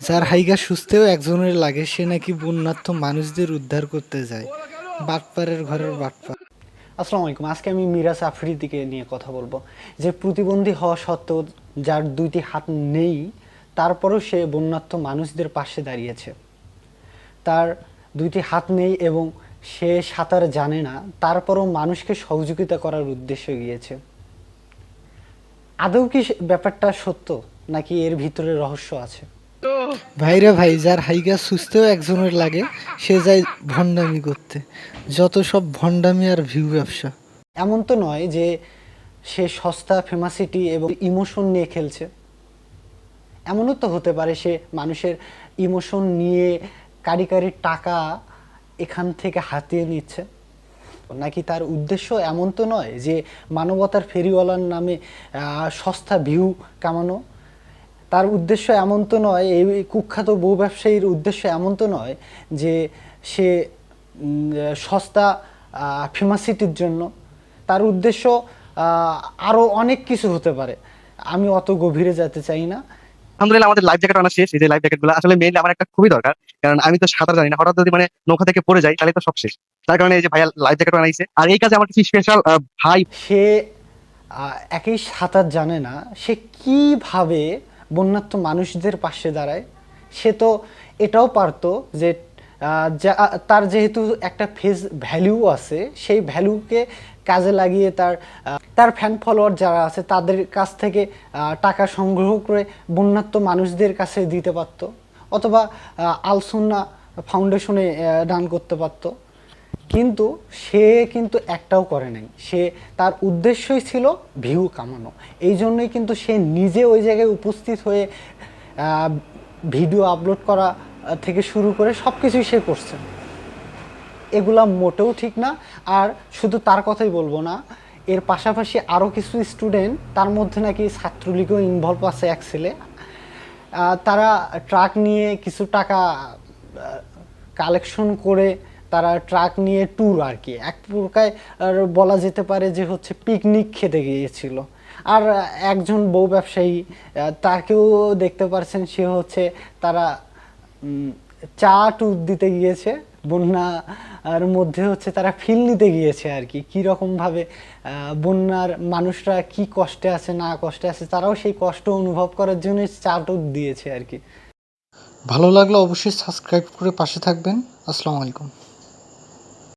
যার হাইগা সুস্থেও একজনের লাগে, সে নাকি বন্যার্থ মানুষদের উদ্ধার করতে যায়। বাটপারের ঘরের বাটপার। আসসালামু আলাইকুম। আজকে আমি মিরাজ আফ্রিদিকে নিয়ে কথা বলবো, যে প্রতিবন্ধী হওয়া সত্ত্বেও, যার দুইটি হাত নেই, তারপরেও সে বন্যার্থ মানুষদের পাশে দাঁড়িয়েছে। তার দুইটি হাত নেই এবং সে সাঁতার জানে না, তারপরেও মানুষকে সহযোগিতা করার উদ্দেশ্যে গিয়েছে। আদৌ কি ব্যাপারটা সত্য, নাকি এর ভিতরে রহস্য আছে? ভাইরে ভাই, যার হাইগা সুস্থেও একজনের লাগে, সে যায় ভণ্ডামি করতে। যত সব ভণ্ডামি আর ভিউ ব্যবসা। এমন তো নয় যে সে সস্তা ফেমাসিটি এবং ইমোশন নিয়ে খেলছে। এমনও তো হতে পারে সে মানুষের ইমোশন নিয়ে কারি কারি টাকা এখান থেকে হাতিয়ে নিচ্ছে। নাকি তার উদ্দেশ্য এমন তো নয় যে মানবতার ফেরিওয়ালার নামে সস্তা ভিউ কামানো। তার উদ্দেশ্য এমন তো নয়, এই কুখ্যাত বউ ব্যবসায়ীর উদ্দেশ্য এমন তো নয় যে সে সস্তা ফেমাসিটির জন্য। তার উদ্দেশ্য আরও অনেক কিছু হতে পারে, আমি অত গভীরে যেতে চাই না। আলহামদুলিল্লাহ, আমাদের লাইফ জ্যাকেট আনা শেষ। এই যে লাইফ জ্যাকেট গুলো আসলে মেইনলি আমার একটা খুবই দরকার, কারণ আমি তো সাঁতার জানি না। হঠাৎ যদি নৌকা থেকে পড়ে যাই, তাহলে তো সব শেষ। তার কারণে এই যে ভাইয়া লাইফ জ্যাকেট আনাইছে। আর এই কাজে আমার কিছু স্পেশাল ভাই। সে একেই সাঁতার জানে না, সে কিভাবে বন্যার্থ মানুষদের পাশে দাঁড়ায়? সে তো এটাও পারতো যে তার যেহেতু একটা ফেস ভ্যালু আছে, সেই ভ্যালুকে কাজে লাগিয়ে তার ফ্যান ফলোয়ার যারা আছে তাদের কাছ থেকে টাকা সংগ্রহ করে বন্যার্থ মানুষদের কাছে দিতে পারতো, অথবা আলসুন্না ফাউন্ডেশনে দান করতে পারতো। কিন্তু সে কিন্তু একটাও করে নাই। সে তার উদ্দেশ্যই ছিল ভিউ কামানো। এই জন্যই কিন্তু সে নিজে ওই জায়গায় উপস্থিত হয়ে ভিডিও আপলোড করা থেকে শুরু করে সব কিছুই সে করছে। এগুলা মোটেও ঠিক না। আর শুধু তার কথাই বলবো না, এর পাশাপাশি আরও কিছু স্টুডেন্ট, তার মধ্যে নাকি ছাত্রলীগও ইনভলভ আছে এক ছেলে, তারা ট্রাক নিয়ে কিছু টাকা কালেকশন করে তারা ট্রাক নিয়ে ট্যুর, আর কি এক প্রকার বলা যেতে পারে যে হচ্ছে পিকনিক খেতে গিয়েছিল। আর একজন বউ ব্যবসায়ী, তাকেও দেখতে পারছেন, সে হচ্ছে তারা চা ট্যুর দিতে গিয়েছে বন্যার মধ্যে, হচ্ছে তারা ফিল নিতে গিয়েছে আর কি, কীরকমভাবে বন্যার মানুষরা কি কষ্টে আছে না কষ্টে আছে, তারাও সেই কষ্ট অনুভব করার জন্য চা ট্যুর দিয়েছে আর কি। ভালো লাগলে অবশ্যই সাবস্ক্রাইব করে পাশে থাকবেন। আসসালামু আলাইকুম।